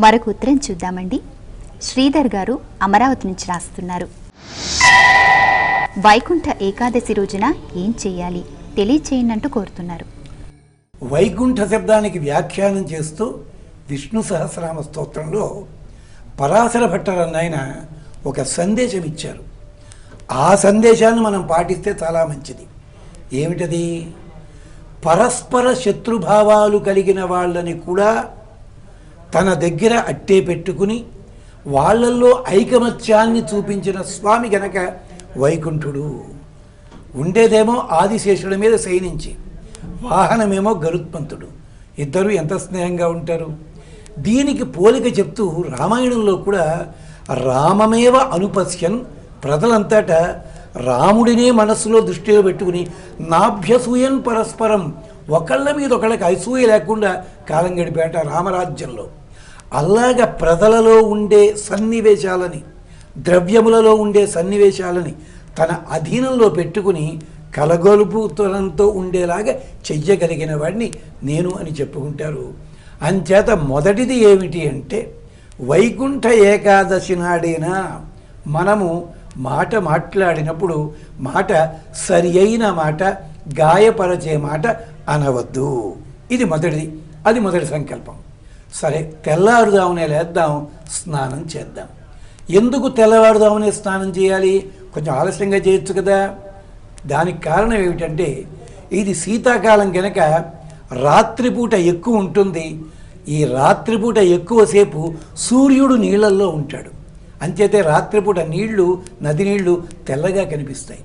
మరొక ఉత్తరం చూద్దామండి. శ్రీధర్ గారు అమరావతి నుంచి రాస్తున్నారు. వైకుంఠ ఏకాదశి రోజున ఏం చేయాలి తెలియచేయండి కోరుతున్నారు. వైకుంఠ శబ్దానికి వ్యాఖ్యానం చేస్తూ విష్ణు సహస్రనామ స్తోత్రంలో పరాశర భట్టరన్నాయన ఒక సందేశం ఇచ్చారు. ఆ సందేశాన్ని మనం పాటిస్తే చాలా మంచిది. ఏమిటది? పరస్పర శత్రుభావాలు కలిగిన వాళ్ళని కూడా తన దగ్గర అట్టే పెట్టుకుని వాళ్ళల్లో ఐకమత్యాన్ని చూపించిన స్వామి గనక వైకుంఠుడు. ఉండేదేమో ఆదిశేషుడి మీద శయనించి, వాహనమేమో గరుత్మంతుడు. ఇద్దరు ఎంత స్నేహంగా ఉంటారు. దీనికి పోలిక చెప్తూ రామాయణంలో కూడా రామమేవ అనుపశ్యన్, ప్రజలంతటా రాముడినే మనస్సులో దృష్టిలో పెట్టుకుని నాభ్యసూయన్ పరస్పరం, ఒకళ్ళ మీద ఒకళ్ళకి అసూయ లేకుండా కాలం గడిపేట రామరాజ్యంలో. అలాగ ప్రజలలో ఉండే సన్నివేశాలని, ద్రవ్యములలో ఉండే సన్నివేశాలని తన అధీనంలో పెట్టుకుని కలగొలుపుతనంతో ఉండేలాగా చెయ్యగలిగిన వాడిని నేను అని చెప్పుకుంటారు. అంచేత మొదటిది ఏమిటి అంటే, వైకుంఠ ఏకాదశి నాడేనా మనము మాట మాట్లాడినప్పుడు మాట సరి అయిన మాట, గాయపరచే మాట అనవద్దు. ఇది మొదటిది. అది మొదటి సంకల్పం. సరే, తెల్లారుదామునే లేద్దాం, స్నానం చేద్దాం. ఎందుకు తెల్లవారుదామునే స్నానం చేయాలి? కొంచెం ఆలస్యంగా చేయొచ్చు కదా. దానికి కారణం ఏమిటంటే, ఇది శీతాకాలం కనుక రాత్రిపూట ఎక్కువ ఉంటుంది. ఈ రాత్రిపూట ఎక్కువసేపు సూర్యుడు నీళ్ళల్లో ఉంటాడు. అంచేతే రాత్రిపూట నీళ్లు, నది నీళ్లు తెల్లగా కనిపిస్తాయి,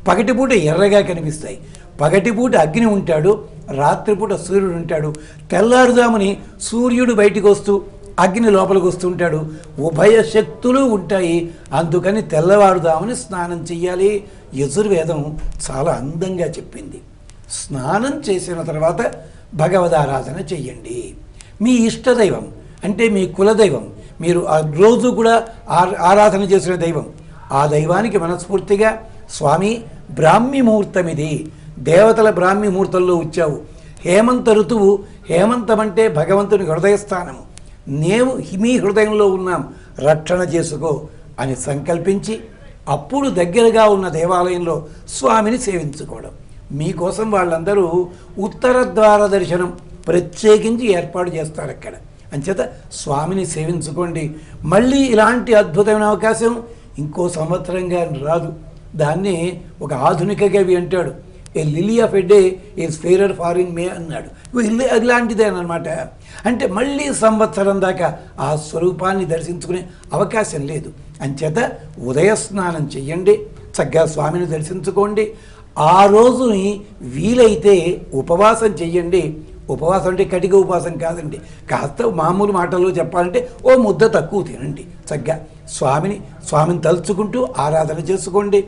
పగటిపూట ఎర్రగా కనిపిస్తాయి. పగటిపూట అగ్ని ఉంటాడు, రాత్రిపూట సూర్యుడు ఉంటాడు. తెల్లారుదామని సూర్యుడు బయటికి వస్తూ అగ్ని లోపలికి వస్తుంటాడు. ఉభయ శక్తులు ఉంటాయి. అందుకని తెల్లవారుదామని స్నానం చెయ్యాలి. యజుర్వేదం చాలా అందంగా చెప్పింది. స్నానం చేసిన తర్వాత భగవదారాధన చెయ్యండి. మీ ఇష్టదైవం అంటే మీ కులదైవం, మీరు ఆ రోజు కూడా ఆరాధన చేసిన దైవం, ఆ దైవానికి మనస్ఫూర్తిగా స్వామి బ్రాహ్మీ ముహూర్తం ఇది, దేవతల బ్రాహ్మీ ముహూర్తంలో వచ్చావు. హేమంత ఋతువు, హేమంతం అంటే భగవంతుని హృదయస్థానము. నేను మీ హృదయంలో ఉన్నాం, రక్షణ చేసుకో అని సంకల్పించి అప్పుడు దగ్గరగా ఉన్న దేవాలయంలో స్వామిని సేవించుకోవడం. మీకోసం వాళ్ళందరూ ఉత్తర ద్వార దర్శనం ప్రత్యేకించి ఏర్పాటు చేస్తారు అక్కడ. అంచేత స్వామిని సేవించుకోండి. మళ్ళీ ఇలాంటి అద్భుతమైన అవకాశం ఇంకో సంవత్సరంగా రాదు. దాన్ని ఒక ఆధునిక కవి అంటాడు, ఏ lily of a day is fairer far in మే అన్నాడు. ఇలాంటిదేనమాట. అంటే మళ్ళీ సంవత్సరం దాకా ఆ స్వరూపాన్ని దర్శించుకునే అవకాశం లేదు. అంచేత ఉదయ స్నానం చెయ్యండి, చక్కగా స్వామిని దర్శించుకోండి. ఆ రోజుని వీలైతే ఉపవాసం చెయ్యండి. ఉపవాసం అంటే కటిక ఉపవాసం కాదండి, కాస్త మామూలు మాటల్లో చెప్పాలంటే ఓ ముద్ద తక్కువ తినండి. చక్కగా స్వామిని తలుచుకుంటూ ఆరాధన చేసుకోండి.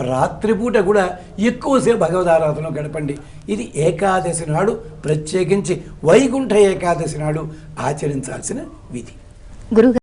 రాత్రిపూట కూడా ఎక్కువసేపు భగవదారాధన గడపండి. ఇది ఏకాదశి నాడు, ప్రత్యేకించి వైకుంఠ ఏకాదశి నాడు ఆచరించాల్సిన విధి.